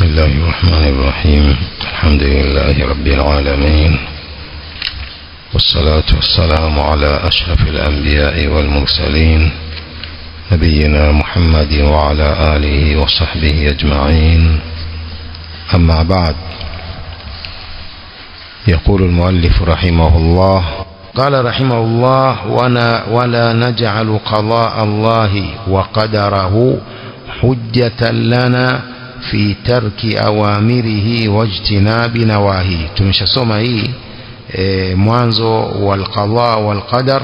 بسم الله الرحمن الرحيم. الحمد لله رب العالمين، والصلاة والسلام على أشرف الأنبياء والمرسلين نبينا محمد وعلى آله وصحبه أجمعين. أما بعد، يقول المؤلف رحمه الله: قال رحمه الله: ولا نجعل قضاء الله وقدره حجة لنا في ترك أوامره واجتناب نواهيه. tumeshasoma hii mwanzo wal qada wal qadar.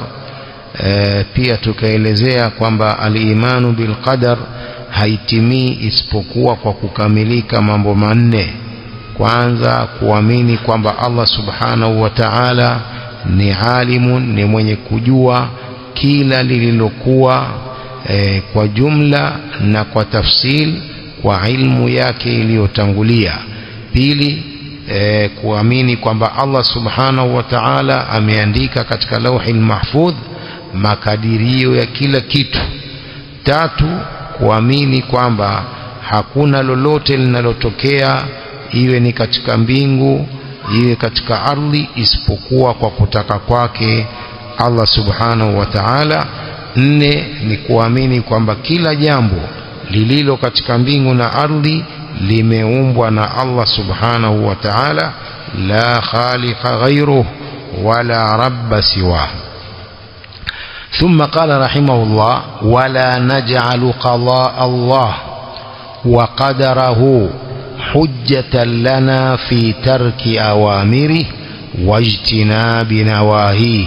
Pia tukaelezea kwamba al-imanu bil qadar haitimii isipokuwa kwa kukamilika mambo manne. Kwanza, kuamini kwamba Allah subhanahu wa ta'ala ni alimun, ni mwenye kujua kila lililokuwa kwa jumla na kwa tafsil kwa ilmu yake iliyotangulia. Pili, kuamini kwamba Allah subhanahu wa ta'ala ameandika katika lauhi mahfudh makadirio ya kila kitu. Tatu, kuamini kwamba hakuna lolote linalotokea, iwe ni katika mbingu iwe katika ardhi, isipokuwa kwa kutaka kwake Allah subhanahu wa ta'ala. Nne, ni kuamini kwamba kila jambo lililo katika mbingu na ardhi limeumbwa na Allah subhanahu wa ta'ala, la khaliqa ghayruhu wala rabba siwa. ثم قال رحمه الله: ولا نجعل قضاء الله وقدره حجة لنا في ترك أوامره واجتناب نواهيه.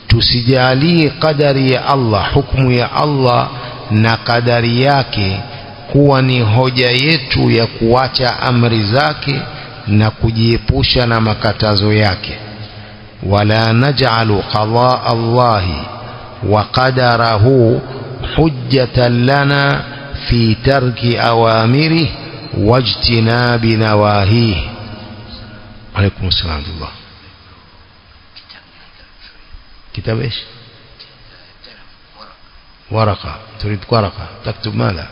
tusijalie qadari ya Allah, hukumu ya Allah na kadari yake kuwa ni hoja yetu ya kuacha amri zake na kujiepusha na makatazo yake. Wala naj'alu qada Allahi wa qadarahu hujjatan lana fi tarki awamirihi wajtinabi nawahihi. Alaykum assalam. كتاب ايش؟ ورقة. تريد ورقة تكتب ماذا؟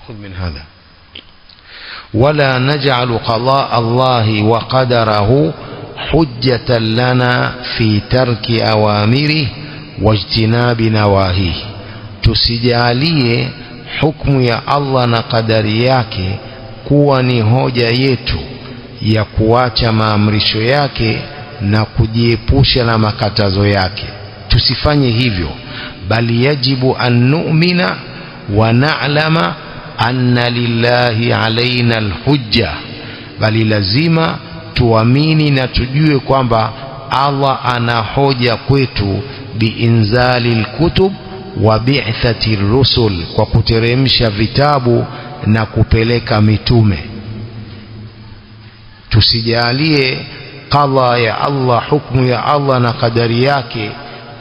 خذ من هذا. ولا نجعل قضاء الله وقدره حجة لنا في ترك أوامره واجتناب نواهيه. tusijalie hukumu ya Allah na kadari yake kuwa ni hoja yetu ya kuacha maamrisho yake na kujiepusha na makatazo yake. Tusifanye hivyo, bali yajibu an nu'mina wa na'lama anna lillahi alaina alhujja, bali lazima tuamini na tujue kwamba Allah ana hoja kwetu biinzali alkutub wa bi'thati rusul, kwa kuteremsha vitabu na kupeleka mitume. Tusijalie qadha ya Allah, hukumu ya Allah na kadari yake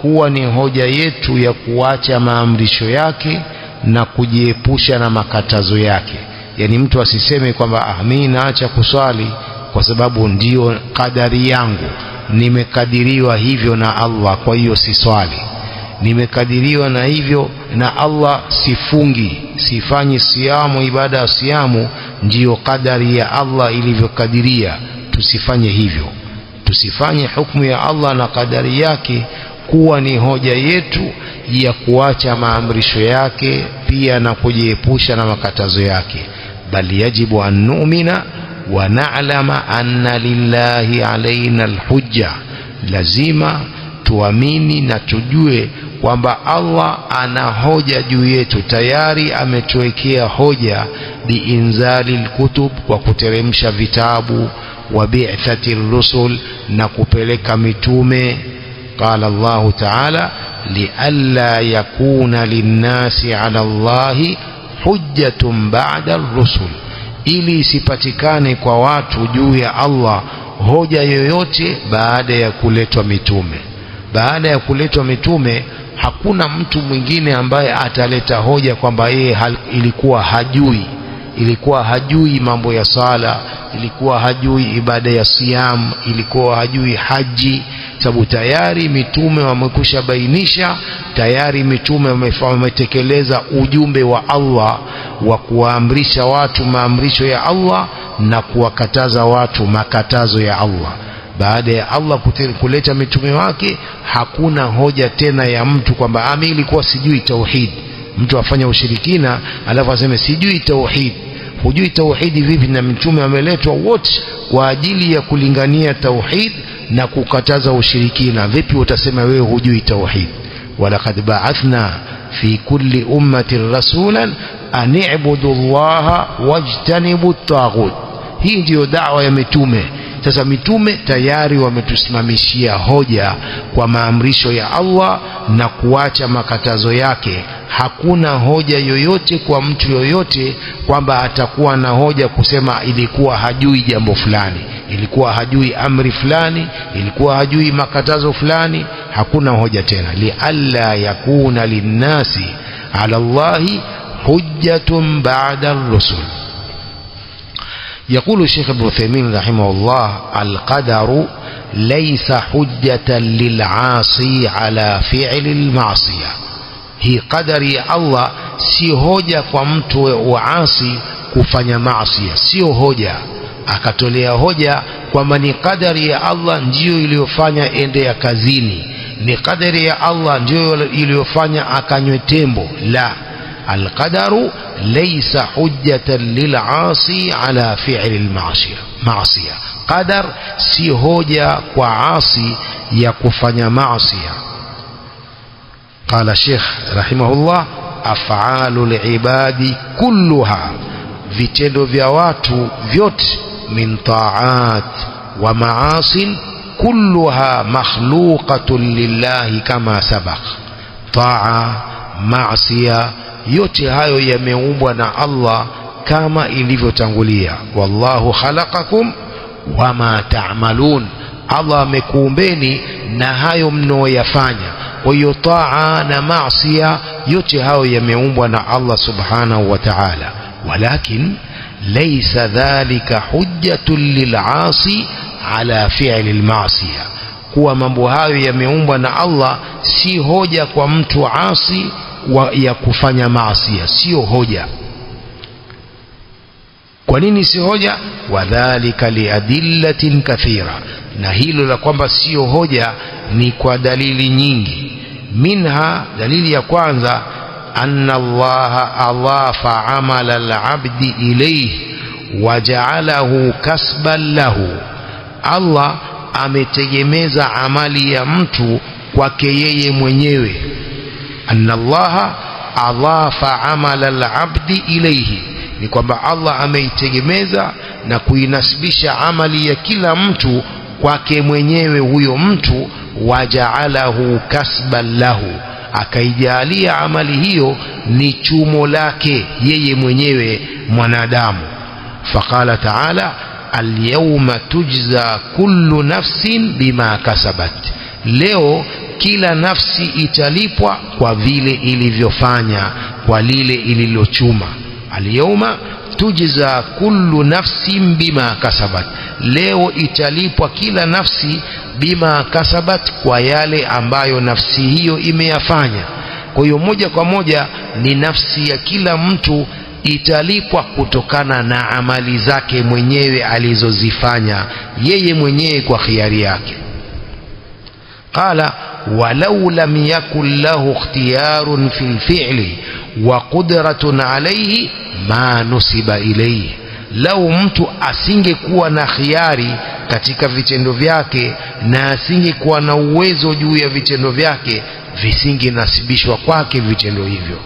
kuwa ni hoja yetu ya kuacha maamrisho yake na kujiepusha na makatazo yake. Yani mtu asiseme kwamba mimi naacha kuswali kwa sababu ndiyo kadari yangu, nimekadiriwa hivyo na Allah, kwa hiyo siswali. Nimekadiriwa na hivyo na Allah, sifungi, sifanyi siamu, ibada ya siamu ndiyo kadari ya Allah ilivyokadiria. Tusifanye hivyo. Tusifanye hukumu ya Allah na kadari yake kuwa ni hoja yetu ya kuacha maamrisho yake pia na kujiepusha na makatazo yake, bali yajibu an nu'mina wa na'lama anna lillahi alaina alhujja. Lazima tuamini na tujue kwamba Allah ana hoja juu yetu, tayari ametuwekea hoja biinzali alkutub, kwa kuteremsha vitabu, wa bi'thati rusul, na kupeleka mitume. Qala Allah ta'ala: lialla yakuna linnasi ala Allahi hujjatun ba'da ar-rusul, ili isipatikane kwa watu juu ya Allah hoja yoyote baada ya kuletwa mitume. Baada ya kuletwa mitume hakuna mtu mwingine ambaye ataleta hoja kwamba yeye ilikuwa hajui mambo ya sala, ilikuwa hajui ibada ya siyam, ilikuwa hajui haji. sababu tayari mitume wamekusha bainisha, tayari mitume wametekeleza ujumbe wa Allah wa kuwaamrisha watu maamrisho ya Allah na kuwakataza watu makatazo ya Allah. Baada ya Allah kuleta mitume wake, hakuna hoja tena ya mtu kwamba mimi nilikuwa sijui tauhid. Mtu afanya ushirikina alafu aseme sijui tauhid. Hujui tauhidi vipi na mitume wameletwa wote kwa ajili ya kulingania tauhid na kukataza ushirikina? Vipi utasema wewe hujui tauhid? Walaqad ba'athna fi kulli ummatin rasulan an i'budu Allaha wajtanibu at-taghut. Hii ndio da'wa ya mitume. Sasa mitume tayari wametusimamishia hoja kwa maamrisho ya Allah na kuacha makatazo yake. Hakuna hoja yoyote kwa mtu yoyote kwamba atakuwa na hoja kusema ilikuwa hajui jambo fulani, ilikuwa hajui amri fulani, ilikuwa hajui makatazo fulani. Hakuna hoja tena. Lialla yakuna linnasi ala Allahi hujjatun ba'da ar-rusul. يقول الشيخ ابن عثيمين رحمه الله: القدر ليس حجة للعاصي على فعل المعصية. هي قدر يا الله سي hoja kwa mtu waasi kufanya maasiya, sio hoja akatolea hoja kwamba ni kadari ya Allah ndio iliyofanya ende ya kazini, ni kadari ya Allah ndio iliyofanya akanywe tembo. La, القدر ليس حجة للعاصي على فعل المعصية. قدر si hoja kwa asi ya kufanya maasiya. قال الشيخ رحمه الله: أفعال العباد كلها, vitendo vya watu vyote, min ta'at wa ma'asin, kulluha makhluqatun lillahi kama sabaq. Ta'a, maasiya, yote hayo yameumbwa na Allah kama ilivyotangulia. Wallahu khalaqakum wama ta'malun, Allah amekuumbeni na hayo mnaoyafanya. Kwa hiyo taa na maasiya yote hayo yameumbwa na Allah subhanahu wa ta'ala. Walakin laysa dhalika hujjatun lil'asi ala fi'li al-ma'siya, kuwa mambo hayo yameumbwa na Allah si hoja kwa mtu asi ya kufanya maasiya, sio hoja. Kwa nini si hoja? Wadhalika liadillatin kathira, na hilo la kwamba sio hoja ni kwa dalili nyingi. Minha, dalili ya kwanza, anna Allah adhafa amala al-abdi ilayhi waja'alahu kasban lahu. Allah ametegemeza amali ya mtu kwake yeye mwenyewe. Anna Allah adhafa amala al-abdi ilayhi, ni kwamba Allah ameitegemeza na kuinasibisha amali ya kila mtu kwake mwenyewe huyo mtu. Waja'alahu kasban lahu, akaijalia amali hiyo ni chumo lake yeye mwenyewe mwanadamu. Faqala ta'ala: al-yawma tujza kullu nafsin bima kasabat, leo kila nafsi italipwa kwa vile ilivyofanya, kwa lile ililochuma. Al-yawma tujza kullu nafsin bima kasabat, leo italipwa kila nafsi bima kasabat, kwa yale ambayo nafsi hiyo imeyafanya. Kwa hiyo moja kwa moja ni nafsi ya kila mtu italipwa kutokana na amali zake mwenyewe alizozifanya yeye mwenyewe kwa khiari yake. Qala: walau lam yakun lahu ikhtiyarun fil fi'li wa qudratun alayhi ma nusiba ilayhi, lau mtu asingekuwa na khiari katika vitendo vyake na asingekuwa na uwezo juu ya vitendo vyake, visingenasibishwa kwake vitendo hivyo.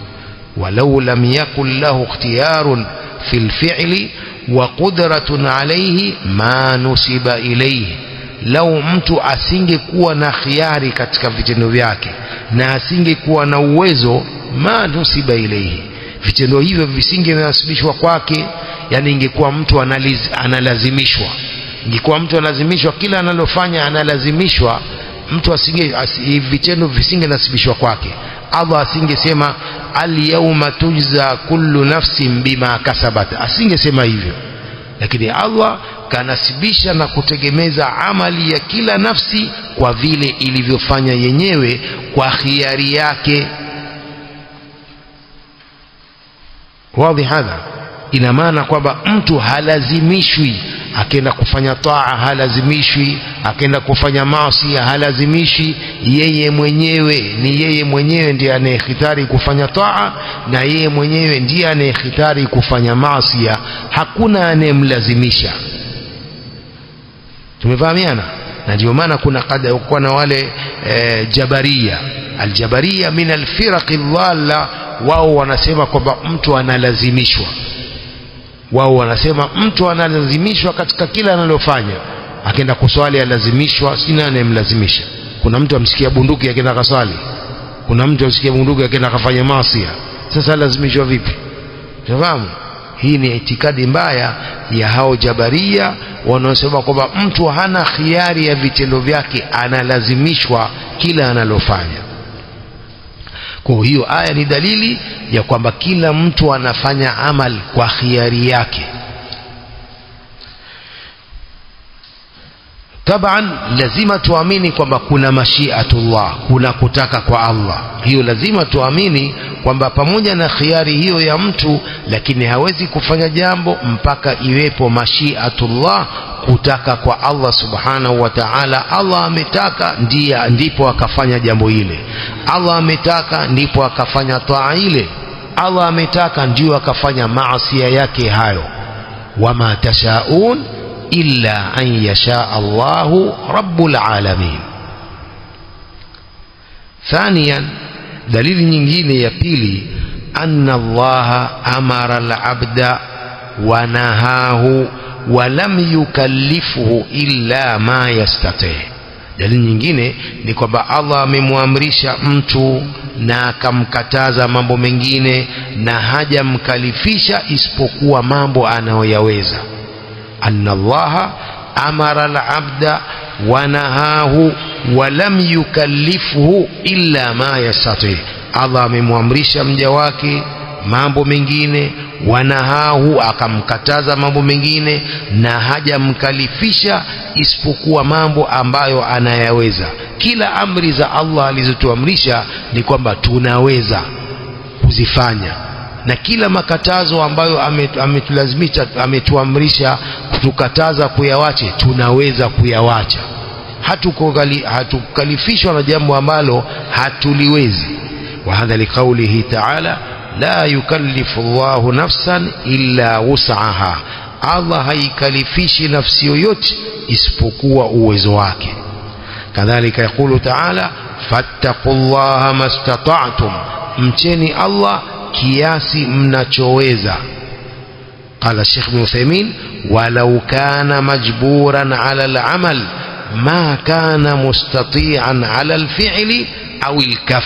Walau lam yakun lahu ikhtiyarun fil fi'li wa qudratun alayhi ma nusiba ilayhi, lau mtu asingekuwa na khiari katika vitendo vyake na asingekuwa na uwezo, ma nusiba ilayhi, vitendo hivyo visingenasibishwa kwake. Yani ingekuwa mtu analazimishwa, ingekuwa mtu analazimishwa, kila analofanya analazimishwa, mtu vitendo visingenasibishwa kwake. Allah asingesema al-yawma tujza kullu nafsin bima kasabat, asingesema hivyo. lakini Allah kanasibisha na kutegemeza amali ya kila nafsi kwa vile ilivyofanya yenyewe kwa khiari yake. Wazi hadha, ina maana kwamba mtu halazimishwi akenda kufanya taa, halazimishwi akenda kufanya maasi, halazimishwi. Yeye mwenyewe ni yeye mwenyewe ndiye anayehitari kufanya taa, na yeye mwenyewe ndiye anayehitari kufanya maasi. Hakuna anayemlazimisha. Tumefahamiana? Na ndio maana kuna na wale Jabaria, aljabaria min alfiraqi dhalla, wao wanasema kwamba mtu analazimishwa. Wao wanasema mtu analazimishwa katika kila analofanya. Akenda kuswali alazimishwa, sina anayemlazimisha. Kuna mtu amsikia bunduki akenda kaswali, kuna mtu amsikia bunduki akenda kafanya maasi. Sasa lazimishwa vipi? Unafahamu? Hii ni itikadi mbaya ya hao Jabaria wanaosema kwamba mtu hana khiari ya vitendo vyake, analazimishwa kila analofanya. Kwa hiyo aya ni dalili ya kwamba kila mtu anafanya amal kwa khiari yake. Taban lazima tuamini kwamba kuna mashiatullah, kuna kutaka kwa Allah. Hiyo lazima tuamini kwamba pamoja na khiari hiyo ya mtu, lakini hawezi kufanya jambo mpaka iwepo mashiatullah, kutaka kwa Allah subhanahu wa ta'ala. Allah ametaka ndipo akafanya jambo ile. Allah ametaka ndipo akafanya taa ile. Allah ametaka ndio akafanya maasi yake hayo. Wama tashaun illa an yasha Allahu rabbul alamin. Thaniyan, dalili nyingine ya pili, anna Allah amara al-abda wa nahahu wa lam yukallifuhu illa ma yastati. Dalili nyingine ni kwamba Allah amemwamrisha mtu na akamkataza mambo mengine na hajamkalifisha isipokuwa mambo anayoyaweza. Anna Allah amara al-abda wa nahahu wa lam yukallifuhu illa ma yastati. Allah amemwamrisha mja wake mambo mengine, wanahahu akamkataza mambo mengine, na hajamkalifisha isipokuwa mambo ambayo anayaweza. Kila amri za Allah alizotuamrisha ni kwamba tunaweza kuzifanya, na kila makatazo ambayo ametulazimisha, ametuamrisha kutukataza kuyawache, tunaweza kuyawacha. Hatukalifishwa na jambo ambalo hatuliwezi. Wa hadha liqaulihi ta'ala, la yukallifu Allahu nafsan illa wus'aha. Allah haikalifishi nafsi yoyote isipokuwa uwezo wake. Kadhalika yakulu ta'ala, fattaqullaha mastata'tum, mcheni Allah kiasi mnachoweza. Qala Sheikh Ibn Uthaymeen, walau kana majburan ala al-amal ma kana mustati'an ala al-fi'li au al-kaf,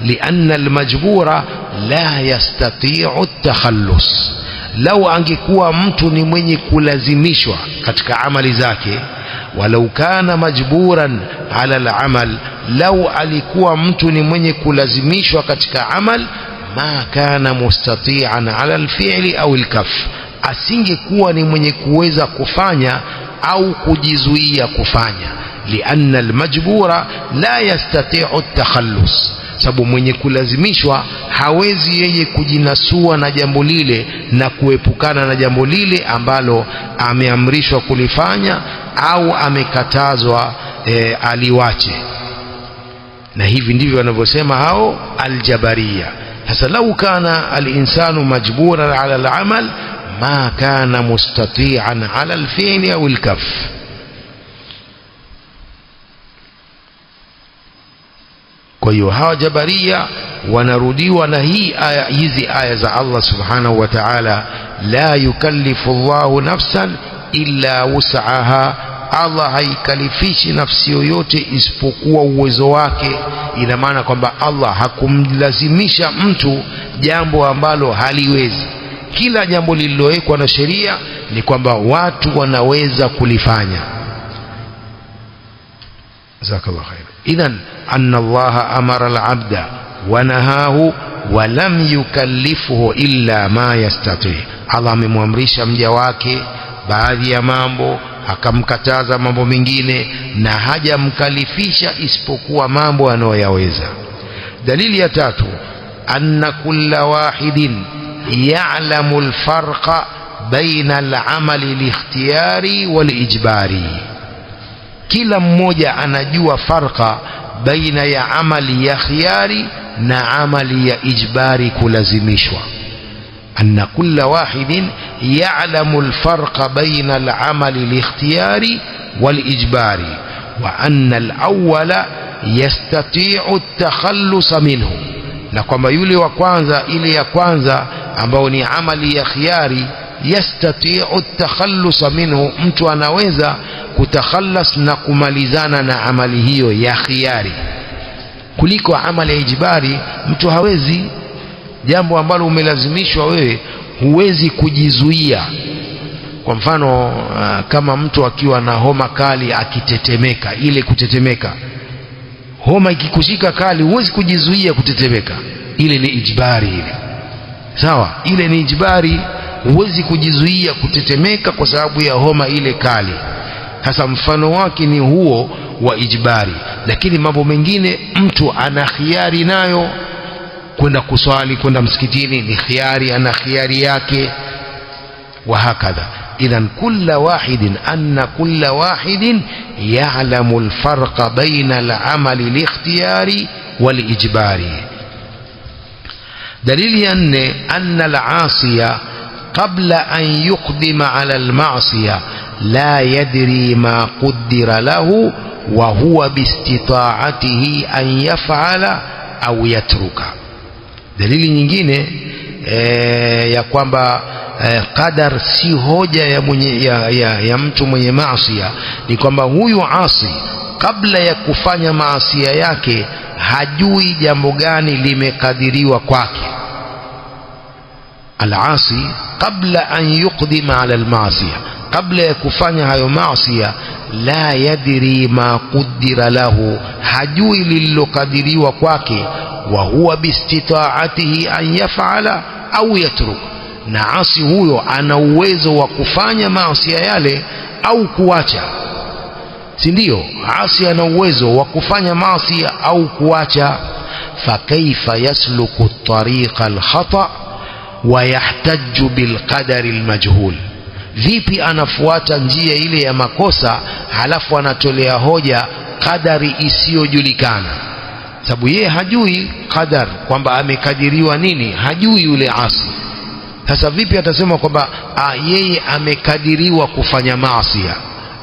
لأن المجبور لا يستطيع التخلص. لو angekuwa mtu ni mwenye kulazimishwa katika amali zake, walau kana majburan ala al-amal, lau alikuwa mtu ni mwenye kulazimishwa katika amal, ma kana mustati'an ala al-fi'li au al-kaf, asingekuwa ni mwenye kuweza kufanya au kujizuia kufanya. لأن المجبور لا يستطيع التخلص, sababu mwenye kulazimishwa hawezi yeye kujinasua na jambo lile na kuepukana na jambo lile ambalo ameamrishwa kulifanya au amekatazwa aliwache. Na hivi ndivyo wanavyosema hao aljabaria. Sasa lau kana alinsanu majburan ala al-amal ma kana mustati'an ala al-fi'li au al-kaf. Kwa hiyo hawa jabaria wanarudiwa na hizi aya za Allah subhanahu wa ta'ala, la yukallifu Allahu nafsan illa wus'aha. Allah haikalifishi nafsi yoyote isipokuwa uwezo wake. Ina maana kwamba Allah hakumlazimisha mtu jambo ambalo haliwezi. Kila jambo lililowekwa na sheria ni kwamba watu wanaweza kulifanya. Jazakallahu khair. Idhan anna Allah amara al-abda wa nahahu wa lam yukallifuhu illa ma yastati. Allah amemwamrisha mja wake baadhi ya mambo, akamkataza mambo mengine, na hajamkalifisha isipokuwa mambo anayoyaweza. Dalili ya tatu, anna kulla wahidin ya'lamu alfarqa baina al'amali likhtiyari walijbari, kila mmoja anajua farqa baina ya amali ya khiyari na amali ya ijbari, kulazimishwa. anna kulla wahidin ya'lamu alfarqa baina al'amali likhtiyari walijbari wa anna alawwala yastati'u at-takhallus minhu, na kwamba yule wa kwanza, ile ya kwanza ambao ni amali ya khiyari, yastati'u at-takhallus minhu, mtu anaweza kutakhallas na kumalizana na amali hiyo ya khiyari, kuliko amali ya ijbari. Mtu hawezi, jambo ambalo umelazimishwa wewe huwezi kujizuia. Kwa mfano kama mtu akiwa na homa kali akitetemeka, ile kutetemeka, homa ikikushika kali huwezi kujizuia kutetemeka, ile ni ijbari ile. Sawa, ile ni ijbari, huwezi kujizuia kutetemeka kwa sababu ya homa ile kali. Sasa mfano wake ni huo wa ijbari. Lakini mambo mengine mtu ana khiari nayo, kwenda kuswali, kwenda msikitini ni khiari, ana khiari yake, wa hakadha. idhan kulla wahidin, anna kulla wahidin ya'lamu alfarqa baina al'amali likhtiyari walijbari. dalili ya nne, anna al'asiya qabla an yuqdima ala al-ma'siyah la yadri ma qaddara lahu wa huwa bistita'atihi an yaf'ala au yatruka. dalili nyingine ya kwamba qadar si hoja ya mtu mwenye maasiya ni kwamba huyu asi kabla ya kufanya maasiya yake hajui jambo gani limekadiriwa kwake. Al-asi qabla an yuqdima ala al-ma'siyah, kabla ya kufanya hayo maasiya, la yadri ma qaddara lahu, hajui lililokadiriwa kwake, wa huwa bistita'atihi an yaf'ala au yatruk, na asi huyo ana uwezo wa kufanya maasiya yale au kuacha, si ndio? Asi ana uwezo wa kufanya maasiya au kuacha. fakaifa yasluku at-tariqa al-khata wa yahtaju bilqadari al-majhul, vipi anafuata njia ile ya makosa halafu anatolea hoja kadari isiyojulikana? Sababu yeye hajui qadar, kwamba amekadiriwa nini, hajui yule asi. Sasa vipi atasema kwamba yeye amekadiriwa kufanya maasi?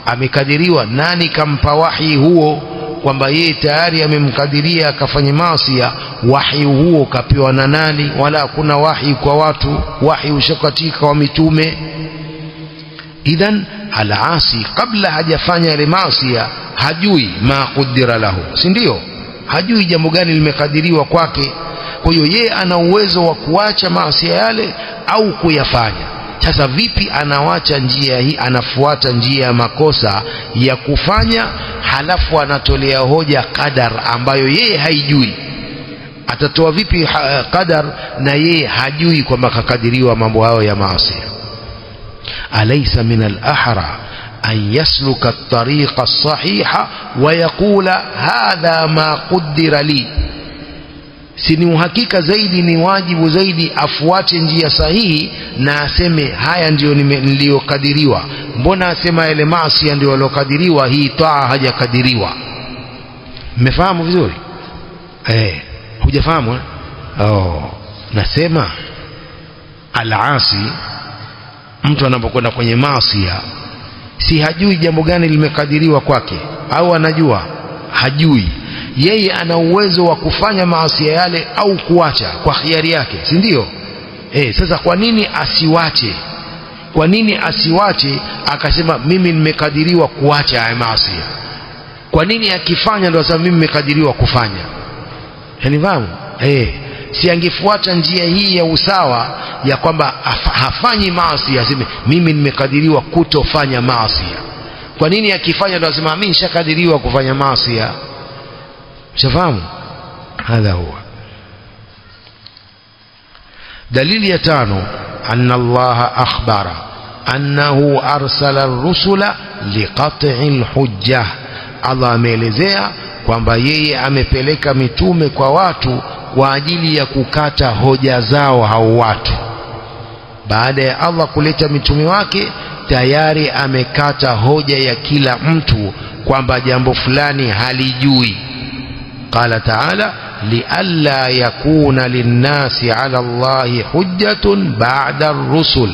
Amekadiriwa, nani kampa wahi huo kwamba yeye tayari amemkadiria akafanya maasi? Wahi huo kapewa na nani? Wala hakuna wahi kwa watu, wahi ushakatika wa mitume. idhan al-asi kabla hajafanya ile maasi hajui ma qaddara lahu, si ndio? Hajui jambo gani limekadiriwa kwake. Kwa hiyo yeye ana uwezo wa kuacha maasi yale au kuyafanya. Sasa vipi anawacha njia hii, anafuata njia ya makosa ya kufanya, halafu anatolea hoja qadar ambayo yeye haijui? Atatoa vipi qadar na yeye hajui kwamba kakadiriwa mambo hayo ya maasi? alaysa min al-ahra an yasluka at-tariqa as-sahiha wa yaqula hadha ma qaddara li, si ni uhakika zaidi, ni wajibu zaidi afuate njia sahihi na aseme haya ndio niliyokadiriwa? Mbona asema yale maasi ndio yaliyokadiriwa, hii taa hajakadiriwa? Mmefahamu vizuri? Hujafahamu? Nasema al-asi, mtu anapokwenda kwenye maasi si hajui jambo gani limekadiriwa kwake, au anajua? Hajui. Yeye ana uwezo wa kufanya maasi yale au kuacha kwa hiari yake, si ndio? Sasa kwa nini asiwache? Kwa nini asiwache akasema mimi nimekadiriwa kuacha haya maasi? Kwa nini akifanya ndio asema mimi nimekadiriwa kufanya? Hanifahamu? Si angefuata njia hii ya usawa ya kwamba hafanyi maasi aseme mimi nimekadiriwa kutofanya maasi? Kwa nini akifanya ndio asema mimi nishakadiriwa kufanya maasi? Shafahamu? Hadha huwa dalili ya tano, anna Allah akhbara annahu arsala ar-rusula liqat'i al-hujjah. Allah ameelezea kwamba yeye amepeleka mitume kwa watu kwa ajili ya kukata hoja zao hao watu. Baada ya Allah kuleta mitume wake, tayari amekata hoja ya kila mtu kwamba jambo fulani halijui. Qala ta'ala lialla yakuna linnasi ala Allahi hujjatun ba'da ar-rusul,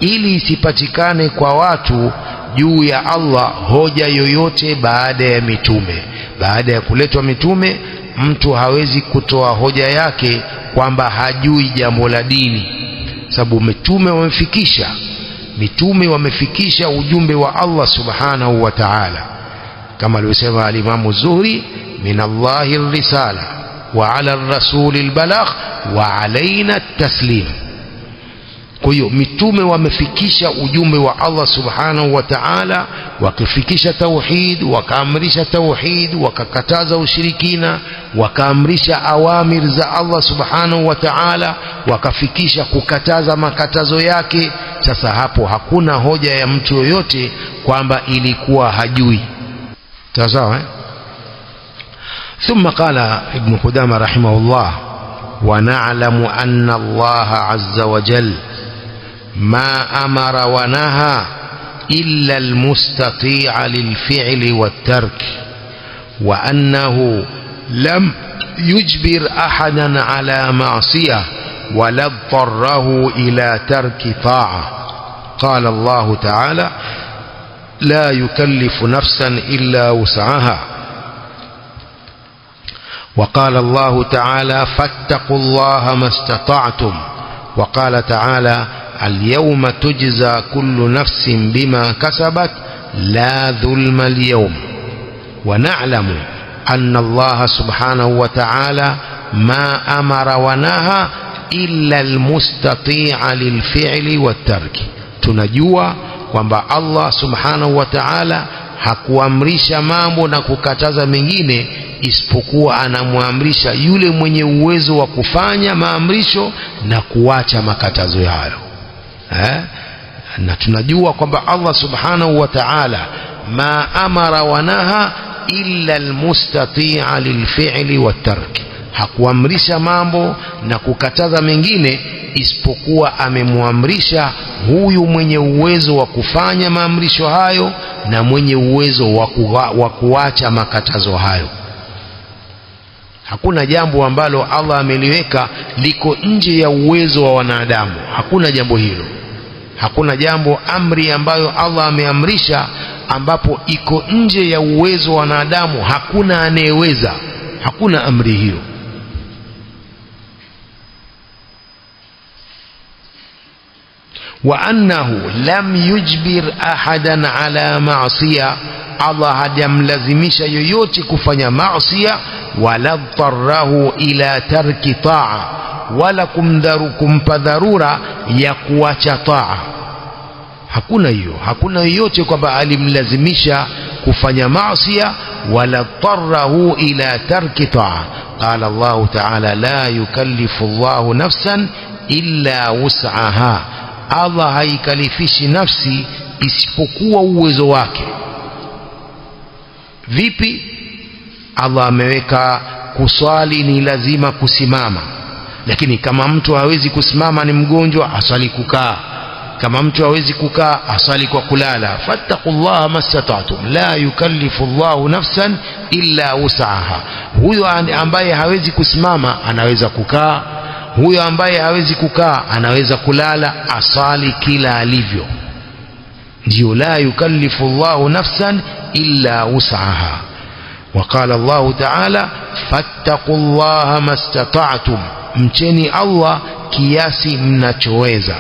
ili isipatikane kwa watu juu ya Allah hoja yoyote baada ya mitume. Baada ya kuletwa mitume, mtu hawezi kutoa hoja yake kwamba hajui jambo la dini, sababu mitume wamefikisha ujumbe wa Allah subhanahu wa ta'ala, kama alivyosema al-Imam Zuhri, min Allahi ar-risala wa ala ar-rasuli al-balagh wa alaina at-taslim. Kwa hiyo mitume wamefikisha ujumbe wa Allah subhanahu wa ta'ala, wakifikisha tauhid, wakaamrisha tauhid, wakakataza ushirikina, wakaamrisha awamir za Allah subhanahu wa ta'ala, wakafikisha kukataza makatazo yake. Sasa hapo hakuna hoja ya mtu yoyote kwamba ilikuwa hajui. Sawa eh? ثم قال ابن قدامة رحمه الله: ونعلم أن الله عز وجل ما أمر ونهى إلا المستطيع للفعل والترك، وأنه لم يجبر أحدا على معصية ولا اضطره إلى ترك طاعة. قال الله تعالى: لا يكلف نفسا إلا وسعها. وقال الله تعالى: فاتقوا الله ما استطعتم. وقال تعالى: اليوم تجزى كل نفس بما كسبت لا ظلم اليوم. ونعلم أن الله سبحانه وتعالى ما أمر ونهى إلا المستطيع للفعل والترك. tunajua kwamba Allah subhanahu wa ta'ala hakuamrisha mambo na kukataza mengine isipokuwa anamwamrisha yule mwenye uwezo wa kufanya maamrisho na kuacha makatazo hayo. Na tunajua kwamba Allah subhanahu wa ta'ala ma amara wa naha illa almustati'a lilfi'li wattarki, hakuamrisha mambo na kukataza mengine isipokuwa amemwamrisha huyu mwenye uwezo wa kufanya maamrisho hayo na mwenye uwezo wa kuacha makatazo hayo. Hakuna jambo ambalo Allah ameliweka liko nje ya uwezo wa wanadamu. Hakuna jambo hilo. Hakuna jambo, amri ambayo Allah ameamrisha ambapo iko nje ya uwezo wa wanadamu. Hakuna anayeweza. Hakuna amri hiyo. وأنه لم يجبر أحدا على معصية، Allah hajamlazimisha yoyote kufanya maasiya, wala dharrahu ila tarki taa, wala kumpa dharura ya kuacha taa. Hakuna hiyo. Hakuna yoyote kwamba alimlazimisha kufanya maasiya wala dharrahu ila tarki taa. Qala Allah ta'ala: la yukallifu Allahu nafsan illa wus'aha. Allah haikalifishi nafsi isipokuwa uwezo wake. Vipi? Allah ameweka kuswali ni lazima kusimama, lakini kama mtu hawezi kusimama, ni mgonjwa, aswali kukaa. Kama mtu hawezi kukaa, aswali kwa kulala. fattaqullaha mastata'tum la yukallifu Allahu nafsan illa wus'aha. Huyo ambaye hawezi kusimama anaweza kukaa, huyo ambaye hawezi kukaa anaweza kulala, asali kila alivyo. Ndio la yukallifu Allahu nafsan illa wus'aha. وقال الله تعالى: فاتقوا الله ما استطعتم. mcheni Allah kiasi mnachoweza.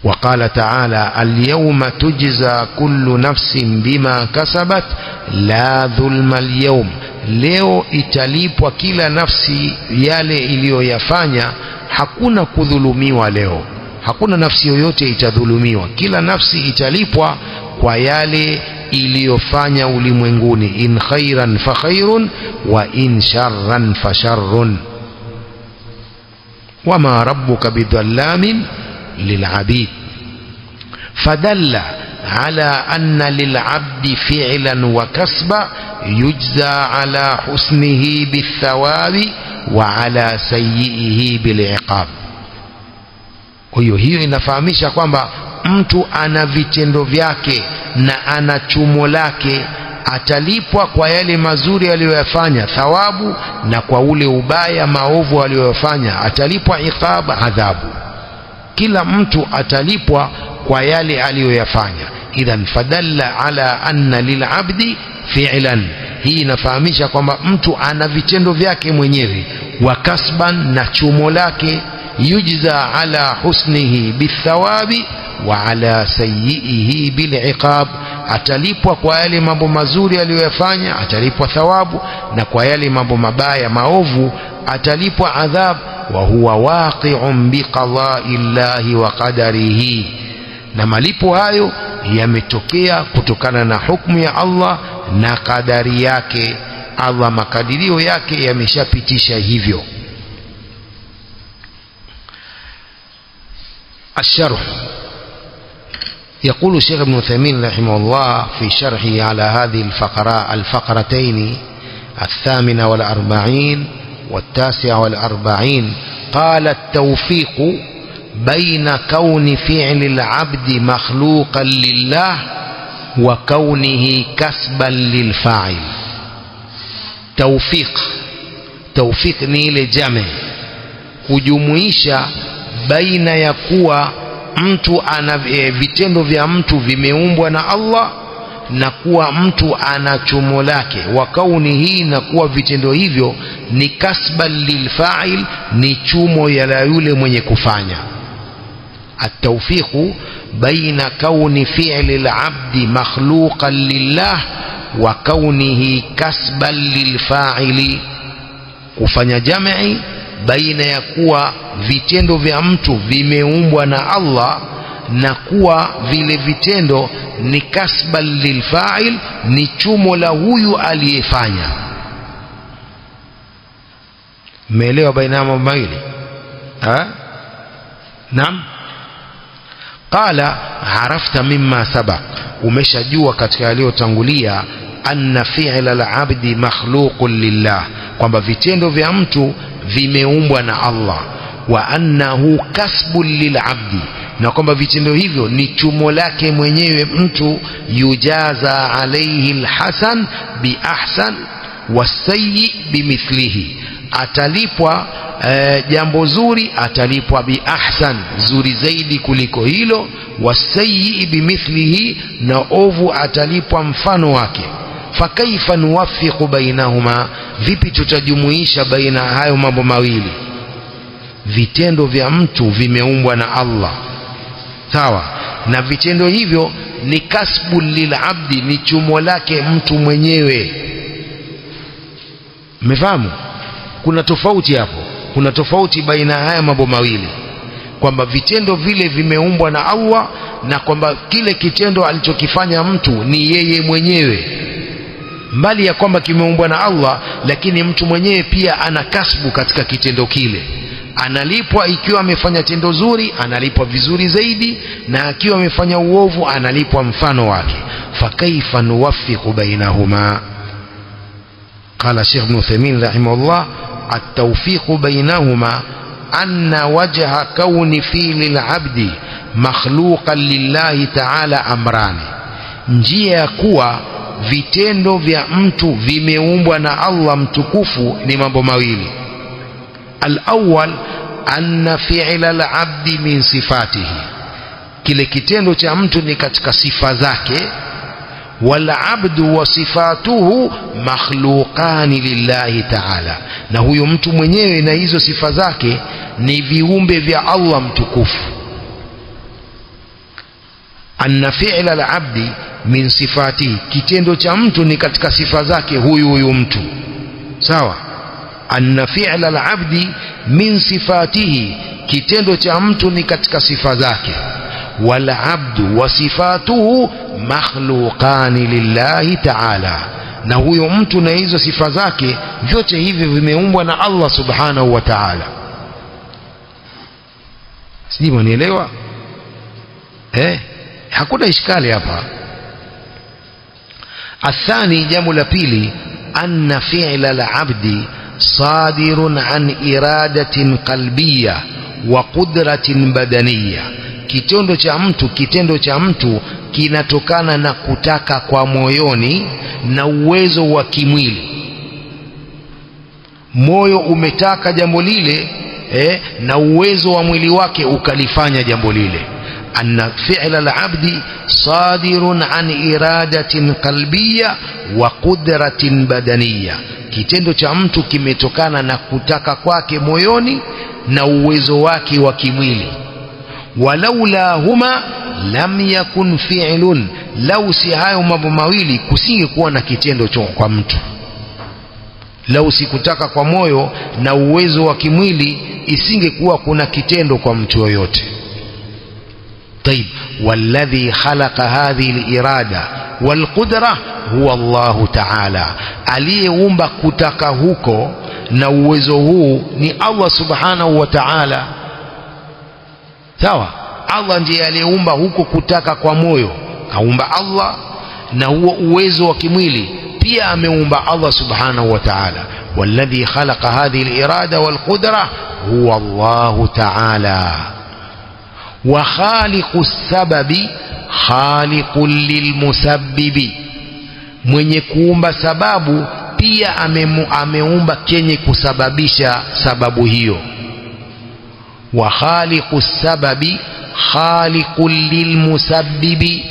وقال تعالى: اليوم تجزى كل نفس بما كسبت لا ظلم اليوم. leo italipwa kila nafsi yale iliyoyafanya, hakuna kudhulumiwa leo. Hakuna nafsi yoyote itadhulumiwa. Kila nafsi italipwa kwa yale iliyofanya ulimwenguni, in khairan fa khairun wa in sharran fa sharrun wama rabbuka bidhallamin lilabid. Fadalla ala anna lilabdi fi'lan wa kasba yujza ala husnihi bithawabi wa ala sayyihi biliqab. Kwa hiyo inafahamisha kwamba mtu ana vitendo vyake na ana chumo lake, atalipwa kwa yale mazuri aliyoyafanya thawabu, na kwa ule ubaya maovu aliyoyafanya atalipwa iqab, adhabu. Kila mtu atalipwa kwa yale aliyoyafanya. Idhan fadalla ala anna lilabdi fi'lan, hii inafahamisha kwamba mtu ana vitendo vyake mwenyewe, wa kasban, na chumo lake, yujza ala husnihi bithawabi wa ala sayyihi biliqab, atalipwa kwa yale mambo mazuri aliyoyafanya atalipwa thawabu, na kwa yale mambo mabaya maovu atalipwa adhab. Wa huwa waqi'un biqada'i llahi wa qadarihi, na malipo hayo yametokea kutokana na hukumu ya Allah na kadari yake. Allah makadirio yake yameshapitisha hivyo. الشرح. يقول الشيخ ابن عثيمين رحمه الله في شرحه على هذه الفقرتين 48 و49، قال: التوفيق بين كون فعل العبد مخلوقا لله وكونه كسبا للفاعل. توفيق ni ile jame, kujumuisha baina ya kuwa mtu ana vitendo vya mtu vimeumbwa na Allah na kuwa mtu ana chumo lake, wa kaunihi, na kuwa vitendo hivyo ni kasban lilfa'il, ni chumo ya yule mwenye kufanya. At-tawfiqu baina kauni fi'li al-'abdi makhluqan lillah wa kaunihi kasban lilfa'ili, kufanya jamii baina ya kuwa vitendo vya mtu vimeumbwa na Allah na kuwa vile vitendo ni kasban lilfa'il, ni chumo la huyu aliyefanya. Umeelewa baina ya mambo mawili? Naam. Qala: arafta mimma sabaq, umeshajua katika yaliyotangulia, anna fi'la al-'abdi makhluqun lillah, kwamba vitendo vya mtu vimeumbwa na Allah, wa annahu kasbun lil'abdi, na kwamba vitendo hivyo ni chumo lake mwenyewe mtu, yujaza alayhi alhasan bi ahsan wasayyi bimithlihi, atalipwa jambo zuri atalipwa bi ahsan, zuri zaidi kuliko hilo, wasayyi bimithlihi, na ovu atalipwa mfano wake. Fakaifa nuwaffiqu bainahuma, vipi tutajumuisha baina hayo mambo mawili? Vitendo vya mtu vimeumbwa na Allah, sawa, na vitendo hivyo ni kasbu lilabdi, ni chumo lake mtu mwenyewe. Mmefahamu? Kuna tofauti hapo, kuna tofauti baina haya mambo mawili, kwamba vitendo vile vimeumbwa na Allah na kwamba kile kitendo alichokifanya mtu ni yeye mwenyewe. Mbali ya kwamba kimeumbwa na Allah, lakini mtu mwenyewe pia ana kasbu katika kitendo kile, analipwa. Ikiwa amefanya tendo zuri analipwa vizuri zaidi, na akiwa amefanya uovu analipwa mfano wake. Fakaifa nuwaffiqu bainahuma? Qala Sheikh Ibn Uthaymeen rahimahullah: at-tawfiqu bainahuma anna wajha kauni fi'li al-'abdi makhluqan lillahi ta'ala amrani, njia ya kuwa vitendo vya mtu vimeumbwa na Allah mtukufu ni mambo mawili. Al-awwal anna fi'la al-'abdi min sifatihi, kile kitendo cha mtu ni katika sifa zake. Wal 'abdu wa sifatuhu makhluqani lillahi ta'ala, na huyo mtu mwenyewe na hizo sifa zake ni viumbe vya Allah mtukufu. Anna fi'la al-'abdi min sifatihi, kitendo cha mtu ni katika sifa zake huyu mtu, sawa. Anna fi'la al-'abdi min sifatihi, kitendo cha mtu ni katika sifa zake. والعبد وصفاته مخلوقان لله تعالى. na huyo mtu na hizo sifa zake vyote hivi vimeumbwa na Allah subhanahu wa ta'ala. Sijui mnielewa? Hakuna ishkali hapa. Athani, jambo la pili, anna fi'la al-'abdi sadirun an iradatin qalbiyya wa qudratin badaniyya. Kitendo cha mtu kinatokana na kutaka kwa moyoni na uwezo wa kimwili. Moyo umetaka jambo lile, na uwezo wa mwili wake ukalifanya jambo lile. anna fi'la al-'abdi sadirun an iradatin qalbiyya wa qudratin badaniyya. Kitendo cha mtu kimetokana na kutaka kwake moyoni na uwezo wake wa kimwili. walaula huma lam yakun fi'lun, lau si hayo mambo mawili kusingekuwa na kitendo kwa mtu. Lau si kutaka kwa moyo na uwezo wa kimwili, isingekuwa kuna kitendo kwa mtu yoyote. طيب والذي خلق هذه الإرادة والقدرة هو الله تعالى. aliyeumba kutaka huko na uwezo huu ni Allah subhanahu wa ta'ala. Sawa, Allah ndiye aliyeumba huko kutaka kwa moyo, kaumba Allah, na huo uwezo wa kimwili pia ameumba Allah subhanahu wa ta'ala. والذي خلق هذه الإرادة والقدرة هو الله تعالى. وخالق السبب خالق للمسبب. mwenye kuumba sababu pia ameumba kenye kusababisha sababu hiyo. wa khaliqu sababi khaliqul lilmusabbibi.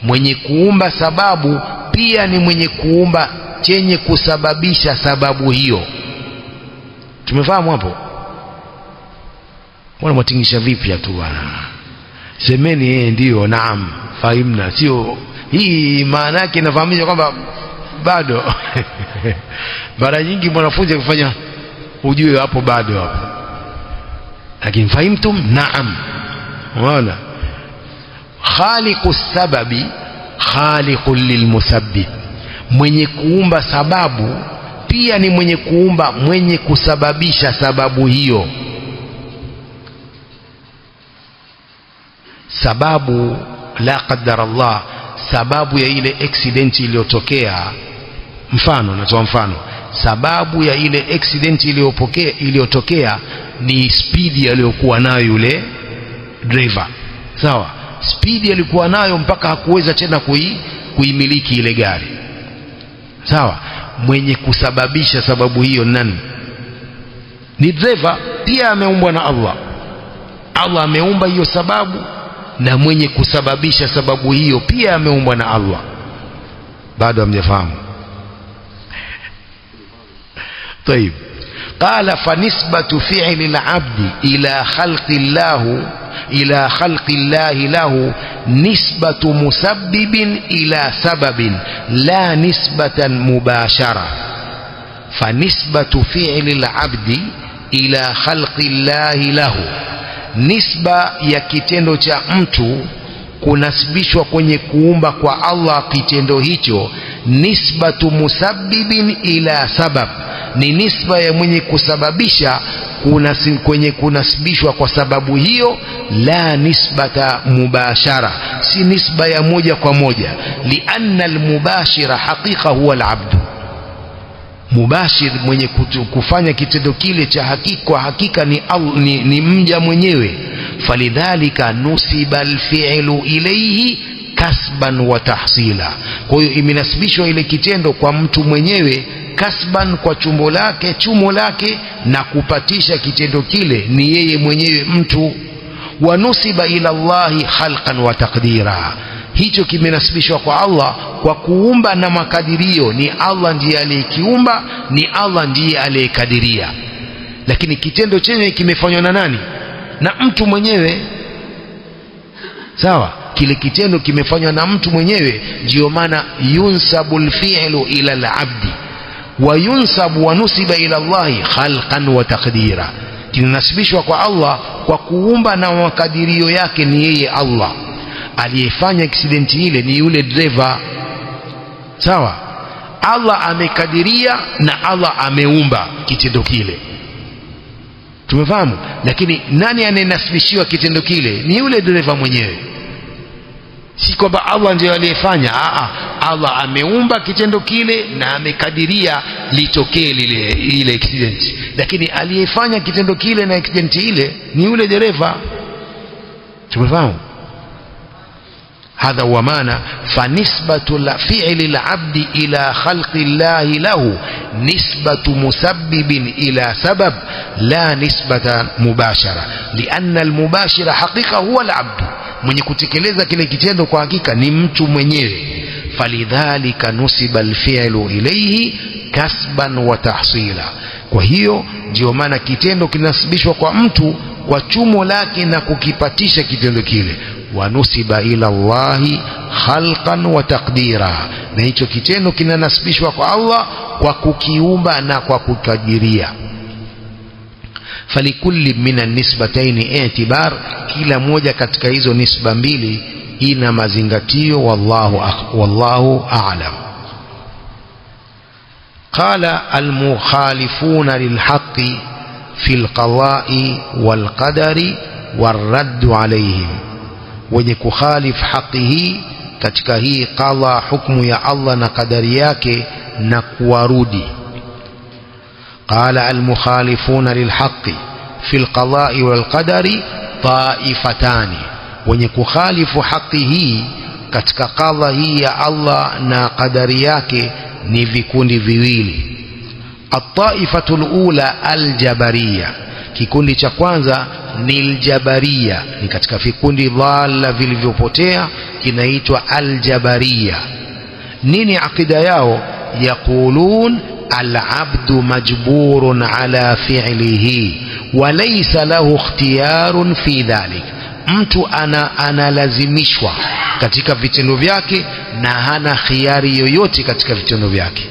mwenye kuumba sababu pia ni mwenye kuumba chenye kusababisha sababu hiyo. Tumefahamu hapo? Wana mwatingisha vipi tu bwana? Semeni ndio, naam, fahimna. Sio hii maana yake inafahamisha kwamba bado mara nyingi mwanafunzi akifanya ujue hapo bado hapo, lakini fahimtum? Naam. Unaona, khaliqus sababi khaliqul lilmusabbib. mwenye kuumba sababu pia ni mwenye kuumba mwenye kusababisha sababu hiyo. Sababu, la qaddar Allah, sababu ya ile accident iliyotokea, mfano natoa mfano, sababu ya ile accident iliyotokea ni speed aliyokuwa nayo yule driver. Sawa, speed alikuwa nayo mpaka hakuweza tena kuimiliki ile gari. Sawa, mwenye kusababisha sababu hiyo nani? Ni driver, pia ameumbwa na Allah. Allah ameumba hiyo sababu, na mwenye kusababisha sababu hiyo pia ameumbwa na Allah. bado hamjafahamu? طيب قال فنسبة فعل العبد إلى خلق الله له نسبة مسبب إلى سبب لا نسبة مباشرة. فنسبة فعل العبد إلى خلق الله له, nisba ya kitendo cha mtu kunasibishwa kwenye kuumba kwa Allah kitendo hicho, nisbatu musabbibin ila sabab, ni nisba ya mwenye kusababisha kwenye kunasibishwa kwa sababu hiyo. La nisbata mubashara, si nisba ya moja kwa moja. Lianna almubashira haqiqa huwa alabdu, mubashir mwenye kufanya kitendo kile cha hakika ni mja mwenyewe. Falidhalika nusiba alfi'lu ilayhi kasban wa tahsila. Kwa hiyo imenasibishwa ile kitendo kwa mtu mwenyewe, kasban kwa chumo lake na kupatisha kitendo kile ni yeye mwenyewe mtu. Wa nusiba ila Allahi khalqan wa taqdira, hicho kimenasibishwa kwa Allah kwa kuumba na makadirio. Ni Allah ndiye aliyekiumba, ni Allah ndiye aliyekadiria, lakini kitendo chenye kimefanywa na nani? Na mtu mwenyewe. Sawa, kile kitendo kimefanywa na mtu mwenyewe. Ndio maana yunsabul fi'lu ila al-abdi wa yunsabu wa nusiba ila Allahi khalqan wa taqdira, kinasibishwa kwa Allah kwa kuumba na makadirio yake ni yeye Allah. aliyefanya accident ile ni yule dereva. Sawa, Allah amekadiria na Allah ameumba kitendo kile, tumefahamu. Lakini nani anayenasibishiwa kitendo kile? Ni yule dereva mwenyewe, si kwamba Allah ndiye aliyefanya. Allah ameumba kitendo kile na amekadiria litokee ile accident, lakini aliyefanya kitendo kile na accident ile ni yule dereva, tumefahamu. هذا هو معنى فنسبة فعل العبد إلى خلق الله له نسبة مسبب إلى سبب لا نسبة مباشرة، لأن المباشر حقيقة هو العبد، من يكتكلeza kile kitendo kwa hakika ni mtu mwenyewe. فلذلك نسب الفعل إليه كسبا وتحصيلا. kwa hiyo ndio maana kitendo kinasibishwa kwa mtu kwa chumo lake na kukipatisha kitendo kile. wanusiba ila Allahi khalqan wa taqdira, na hicho kitendo kinanasibishwa kwa Allah kwa kukiumba na kwa kukadiria. falikulli minan nisbataini i'tibar, kila moja katika hizo nisba mbili ina mazingatio. wallahu a'lam. qala almukhalifuna lilhaqqi fil qada'i wal qadari warraddu alayhim, wenye kukhalif haki hii katika hii qadha, hukumu ya Allah na kadari yake, na kuwarudi. qala almukhalifuna lilhaqqi fil qada'i wal qadari taifatani, wenye kukhalifu haki hii katika qadha hii ya Allah na kadari yake ni vikundi viwili. at-taifatul ula al-jabariyya, kikundi cha kwanza ni al-jabariyya, ni katika vikundi dhalla vilivyopotea, kinaitwa al-jabariyya. nini akida yao? yaqulun al-abdu majburun ala fi'lihi wa laysa lahu ikhtiyarun fi dhalik, mtu analazimishwa katika vitendo vyake na hana khiari yoyote katika vitendo vyake.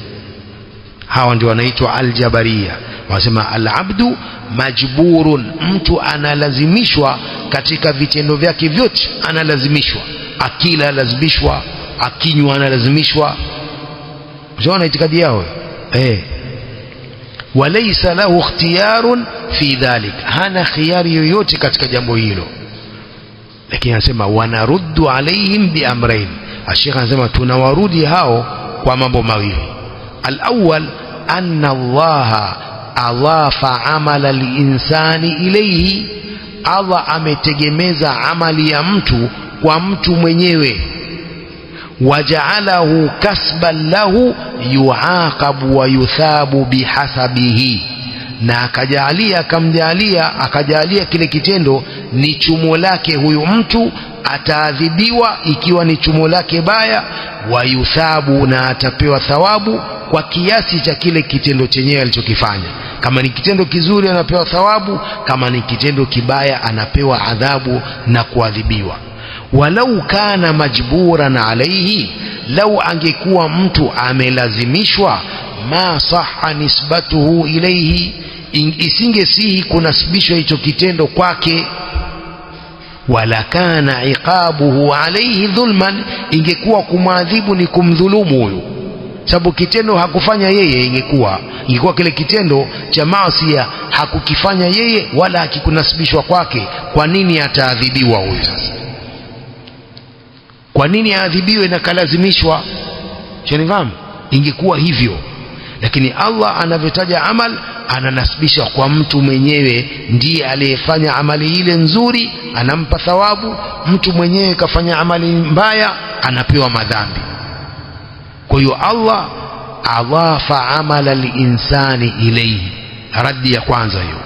hawa ndio wanaitwa al-jabariyya. Wanasema al-abdu majburun, mtu analazimishwa katika vitendo vyake vyote, analazimishwa. akila lazimishwa, akinywa analazimishwa. unaona itikadi yao walaysa lahu ikhtiyarun fi dhalik, hana khiyari yoyote katika jambo hilo. lakini anasema wanaruddu alaihim bi amrayn, Sheikh anasema tunawarudi hao kwa mambo mawili. al-awwal anna Allah adhafa amala al-insani ilayhi, Allah ametegemeza amali ya mtu kwa mtu mwenyewe. waja'alahu kasban lahu yuaqabu wa yuthabu bihasabihi, na akajalia kile kitendo ni chumo lake, huyu mtu ataadhibiwa ikiwa ni chumo lake baya, wa yuthabu, na atapewa thawabu kwa kiasi cha kile kitendo chenyewe alichokifanya. kama ni kitendo kizuri anapewa thawabu, kama ni kitendo kibaya anapewa adhabu na kuadhibiwa. walau kana majburan alayhi, lau angekuwa mtu amelazimishwa, ma sahha nisbatuhu ilayhi, isingesihi kunasibishwa hicho kitendo kwake. wala kana iqabuhu alayhi dhulman, ingekuwa kumwadhibu ni kumdhulumu huyo, sababu kitendo hakufanya yeye. ingekuwa kile kitendo cha maasi hakukifanya yeye wala hakikunasibishwa kwake, kwa nini ataadhibiwa huyo? Sasa kwa nini aadhibiwe na kalazimishwa? Chanifahamu, ingekuwa hivyo. Lakini Allah anavyotaja amal, ananasibisha kwa mtu mwenyewe, ndiye aliyefanya amali ile nzuri anampa thawabu, mtu mwenyewe kafanya amali mbaya anapewa madhambi. kwa hiyo Allah adhafa amala al-insani ilayhi, radi ya kwanza hiyo.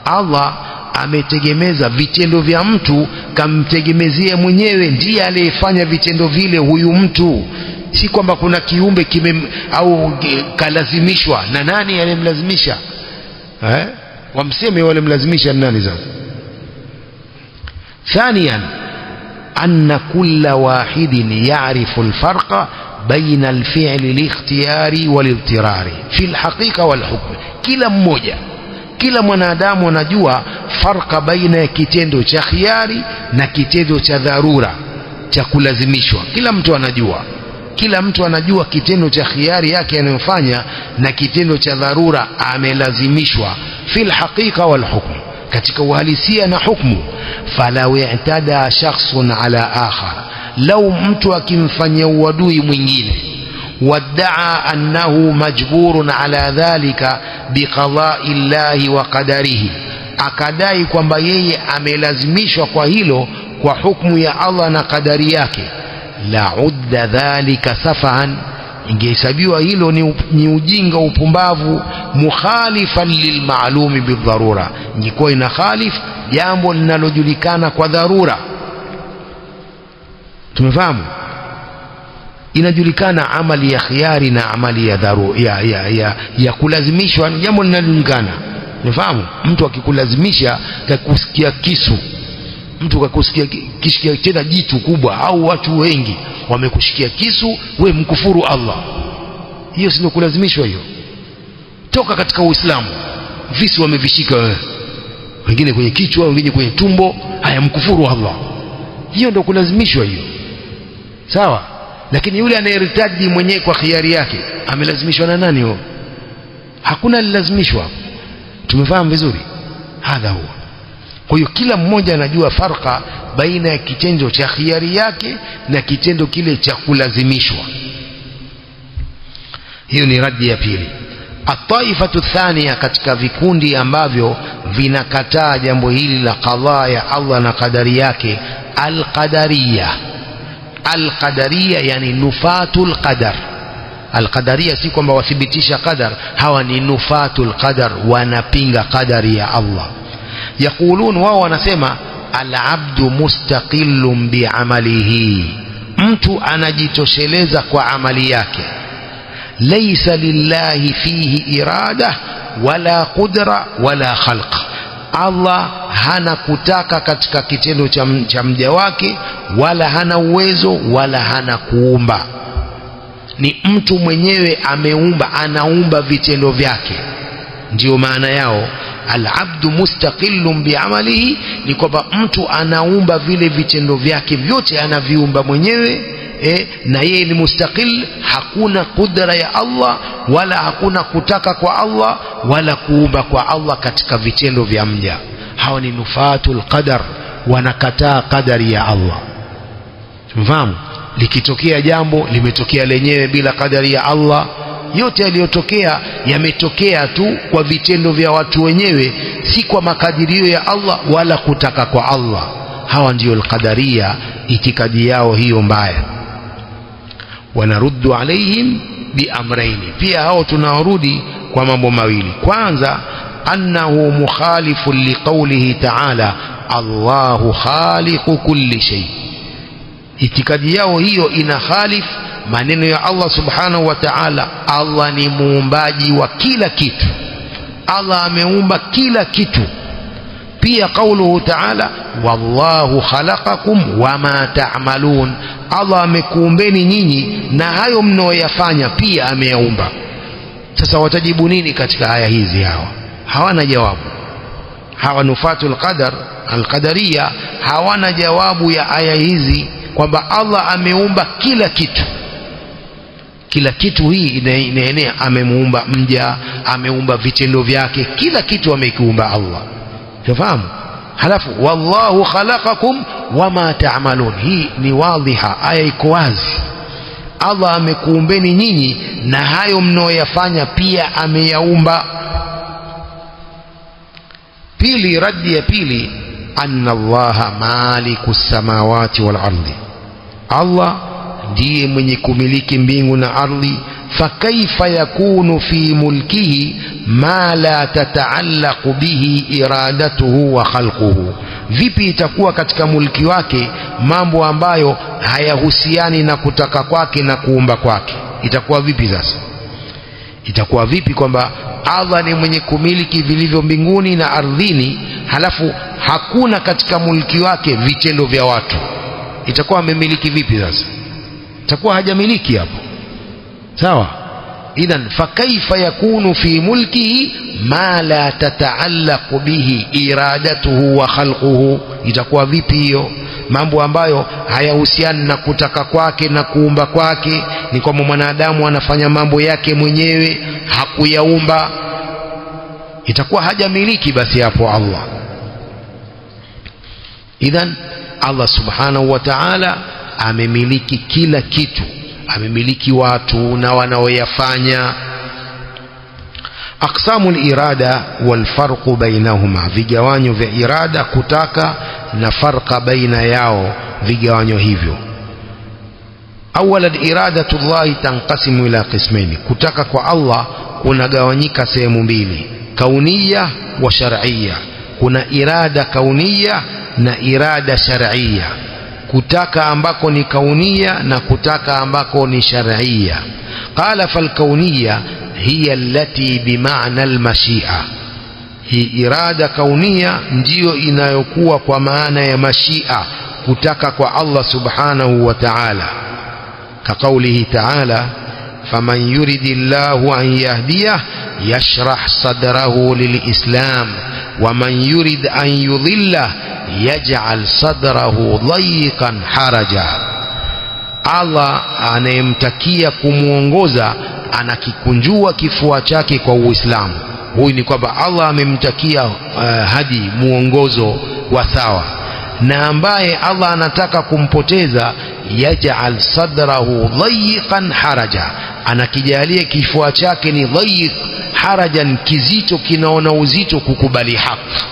Allah ametegemeza vitendo vya mtu, kamtegemezea mwenyewe, ndiye aliyefanya vitendo vile huyu mtu, si kwamba kuna kiumbe au kalazimishwa. na nani alimlazimisha? wamseme wale mlazimisha nani sasa? ثانيا أن كل واحد يعرف الفرق بين الفعل الاختياري والاضطراري في الحقيقة والحكم. kila mwanadamu anajua farqa baina ya kitendo cha khiari na kitendo cha dharura. cha kulazimishwa. Kila mtu anajua kitendo cha khiari yake anayofanya na kitendo cha dharura amelazimishwa, fil haqiqa wal hukm, katika uhalisia na hukmu. Falau i'tada shakhsun ala akhar, lau mtu akimfanyia uadui mwingine, wadda'a annahu majburun ala dhalika biqada'i llahi wa qadarihi, akadai kwamba yeye amelazimishwa kwa hilo kwa hukumu ya Allah na kadari yake, la udda dhalika safahan, ingehesabiwa hilo ni ujinga, upumbavu, mukhalifan lilmaalumi bidharura, ingekuwa ina khalif jambo linalojulikana kwa dharura. Tumefahamu? Inajulikana amali ya khiari na amali ya dharura ya kulazimishwa ni jambo linalojulikana. Unafahamu? Mtu akikulazimisha kakusikia kisu, mtu kakusikia kishikia tena jitu kubwa, au watu wengi wamekushikia kisu, we mkufuru Allah, hiyo si kulazimishwa? Hiyo toka katika Uislamu. Visu wamevishika wewe, wengine kwenye kichwa, wengine kwenye tumbo, haya mkufuru Allah, hiyo ndio kulazimishwa hiyo. Sawa? Lakini yule anayeritaji mwenyewe kwa khiari yake amelazimishwa na nani huyo? Hakuna alilazimishwa. Tumefahamu vizuri? Hadha huwa. Kwa hiyo kila mmoja anajua farqa baina ya kitendo cha khiari yake na kitendo kile cha kulazimishwa. Hiyo ni radi ya pili. At-taifatu thania, katika vikundi ambavyo vinakataa jambo hili la qadha ya Allah na kadari yake, al-qadariyya. Al-qadariyya yani nufatul qadar. Al-qadariyya si kwamba wathibitisha qadar, hawa ni nufatul qadar, wanapinga qadari ya Allah. Yaqulun, wao wanasema al-abdu mustaqillun bi'amalihi, mtu anajitosheleza kwa amali yake. Laysa lillahi fihi irada wala qudra wala khalq, Allah hana kutaka katika kitendo cha mja wake, wala hana uwezo wala hana kuumba. Ni mtu mwenyewe ameumba, anaumba vitendo vyake. Ndio maana yao al-abdu mustaqillun bi'amalihi, ni kwamba mtu anaumba vile vitendo vyake vyote, anaviumba mwenyewe. Na yeye ni mustaqil, hakuna kudra ya Allah wala hakuna kutaka kwa Allah wala kuumba kwa Allah katika vitendo vya mja. Hawa ni nufatul qadar, wanakataa kadari ya Allah. Mfahamu? Likitokea jambo limetokea lenyewe bila kadari ya Allah. Yote yaliyotokea yametokea tu kwa vitendo vya watu wenyewe, si kwa makadirio ya Allah wala kutaka kwa Allah. Hawa ndio al-qadariya, itikadi yao hiyo mbaya. Wanaruddu alaihim biamraini, pia hao tunarudi kwa mambo mawili. Kwanza, annahu mukhalifun liqaulihi ta'ala, Allahu khaliqu kulli shay. Itikadi yao hiyo ina khalif maneno ya Allah subhanahu wa ta'ala. Allah ni muumbaji wa kila kitu, Allah ameumba kila kitu. Pia kauluhu ta'ala, wallahu khalaqakum wama ta'malun, Allah amekuumbeni nyinyi na hayo mnaoyafanya pia ameyaumba. Sasa watajibu nini katika aya hizi? Hawana jawabu. Hawa nufatul qadar, al-qadariyya, hawana jawabu ya aya hizi kwamba Allah ameumba kila kitu. Kila kitu hii inaenea, amemuumba mja, ameumba vitendo vyake, kila kitu amekiumba Allah. Tufahamu? Halafu wallahu khalaqakum wama ta'malun, hii ni wadhiha, aya iko wazi. Allah amekuumbeni nyinyi na hayo mnaoyafanya pia ameyaumba. Pili, radi ya pili, anna Allaha malikus samawati wal ardi, Allah ndiye mwenye kumiliki mbingu na ardhi. Fakaifa yakunu fi mulkihi ma la tataallaqu bihi iradatuhu wa khalquhu, vipi itakuwa katika mulki wake mambo ambayo hayahusiani na kutaka kwake na kuumba kwake? Itakuwa vipi sasa? Itakuwa vipi kwamba Allah ni mwenye kumiliki vilivyo mbinguni na ardhini, halafu hakuna katika mulki wake vitendo vya watu? Itakuwa amemiliki vipi sasa? Itakuwa hajamiliki hapo. Sawa? Idhan fakaifa yakunu fi mulkihi ma la tataallaqu bihi iradatuhu wa khalquhu, itakuwa vipi hiyo? mambo ambayo hayahusiani na kutaka kwake na kuumba kwake, ni kwamba mwanadamu anafanya mambo yake mwenyewe, hakuyaumba, itakuwa hajamiliki basi hapo Allah. Idhan Allah subhanahu wa ta'ala amemiliki kila kitu, amemiliki watu na wanaoyafanya. Aqsamu al-irada wal farqu bainahuma, vigawanyo vya irada, kutaka, na farqa baina yao, vigawanyo hivyo. Awala, iradatu Allah tanqasimu ila qismaini, kutaka kwa Allah kunagawanyika sehemu mbili, kauniya wa shar'iyya. Kuna irada kauniya na irada shar'iyya, kutaka ambako ni kauniya na kutaka ambako ni shar'iyya. Qala fal kauniya hiya allati bimaana almashia, hii irada kaunia ndiyo inayokuwa kwa maana ya mashia, kutaka kwa Allah subhanahu wa ta'ala. Kaqaulihi ta'ala, faman yuridillahu an yahdiyah yashrah sadrahu lilislam waman yurid an yudhillah yaj'al sadrahu dayiqan haraja. Allah anayemtakia kumuongoza anakikunjua kifua chake kwa Uislamu. Huyu ni kwamba Allah amemtakia hadi, muongozo wa sawa, na ambaye Allah anataka kumpoteza, yaj'al sadrahu dayiqan haraja, anakijalia kifua chake ni dayiq, harajan, kizito, kinaona uzito kukubali haki.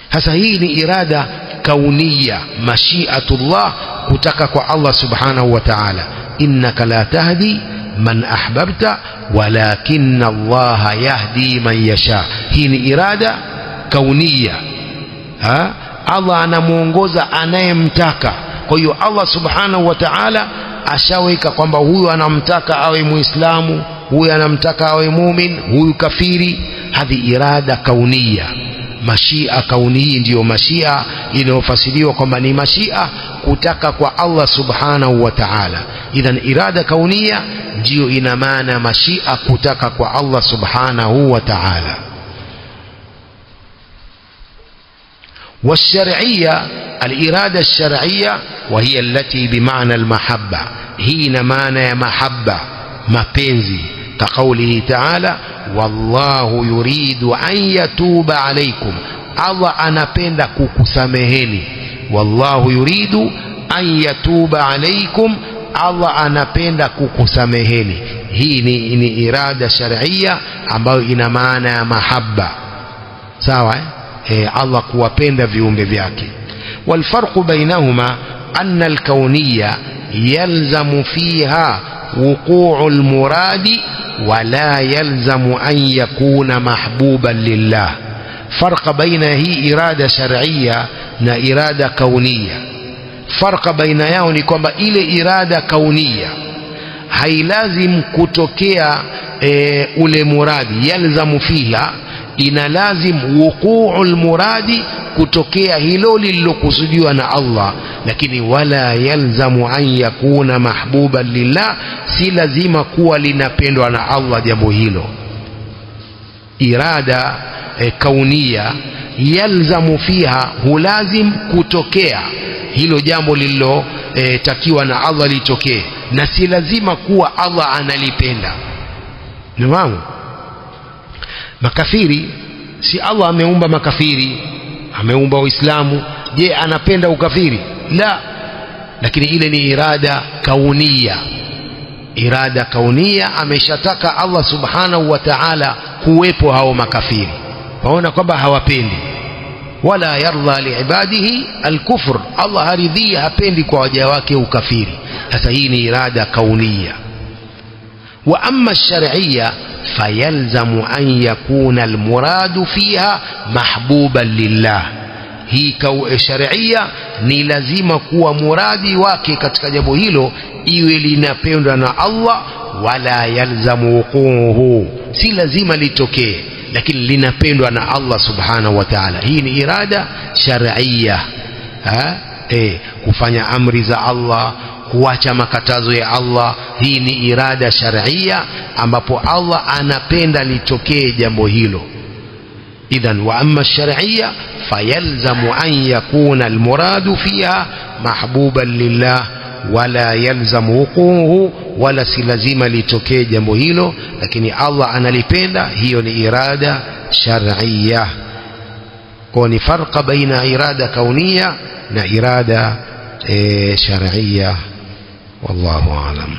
Hasa hii ni irada kauniya, mashiatullah, kutaka kwa Allah subhanahu wa ta'ala. Innaka la tahdi man ahbabta walakinna Allaha yahdi man yasha. Hii ni irada kauniya, Allah anamuongoza anayemtaka. Kwa hiyo Allah subhanahu wa ta'ala ashaweka kwamba huyu anamtaka awe muislamu, huyu anamtaka awe mumin, huyu kafiri. Hadi irada kauniya. Mashia kauni ndiyo mashia inayofasiriwa kwamba ni mashia, kutaka kwa Allah subhanahu wa ta'ala. Idhan irada kaunia ndiyo ina maana mashia, kutaka kwa Allah subhanahu wa ta'ala. والشرعية الإرادة الشرعية وهي التي بمعنى المحبة، هي معنى محبة، mapenzi. كقوله تعالى والله يريد أن يتوب عليكم، الله anapenda kukusameheni. والله يريد أن يتوب عليكم، Allah anapenda kukusameheni. Hii ni irada sharia ambayo ina maana ya mahabba, sawa Allah kuwapenda viumbe vyake. والفرق بينهما أن الكونية يلزم فيها وقوع المراد ولا يلزم أن يكون محبوبا لله. فرق بين هي إرادة شرعية na irada kaunia. Farqa baina yao ni kwamba ile irada kaunia hailazim kutokea ule muradi, yalzamu fiha, inalazim wuqu'ul muradi, kutokea hilo lililokusudiwa na Allah. Lakini wala yalzamu an yakuna mahbuban lillah, si lazima kuwa linapendwa na Allah jambo hilo. Irada kaunia yalzamu fiha, hulazim kutokea hilo jambo lililo takiwa na Allah litokee, na si lazima kuwa Allah analipenda. Nifahamu? Makafiri, si Allah ameumba makafiri, ameumba Uislamu. Je, anapenda ukafiri? La. Lakini ile ni irada kaunia. Irada kaunia, ameshataka Allah subhanahu wa ta'ala kuwepo hao makafiri, waona kwamba hawapendi. Wala yarda liibadihi alkufr, Allah haridhi, hapendi kwa waja wake ukafiri. Sasa hii ni irada kaunia. Wa amma ash-shar'iyya fayalzamu an yakuna almuradu fiha mahbuban lillah. Hii shar'iyya ni lazima kuwa muradi wake katika jambo hilo iwe linapendwa na Allah. Wala yalzamu wuquhu, si lazima litokee, lakini linapendwa na Allah subhanahu wa ta'ala. Hii ni irada shar'iyya, kufanya amri za Allah, kuacha makatazo ya Allah. Hii ni irada shar'iyya ambapo Allah anapenda litokee jambo hilo. إذن وأما الشرعية فيلزم أن يكون المراد فيها محبوبا لله ولا يلزم وقوعه ولا سلزم لتوكي jambo hilo, lakini Allah analipenda, hiyo ni irada shar'iyya. Kwa ni farqa baina irada kauniyya na irada shar'iyya. Wallahu a'lam.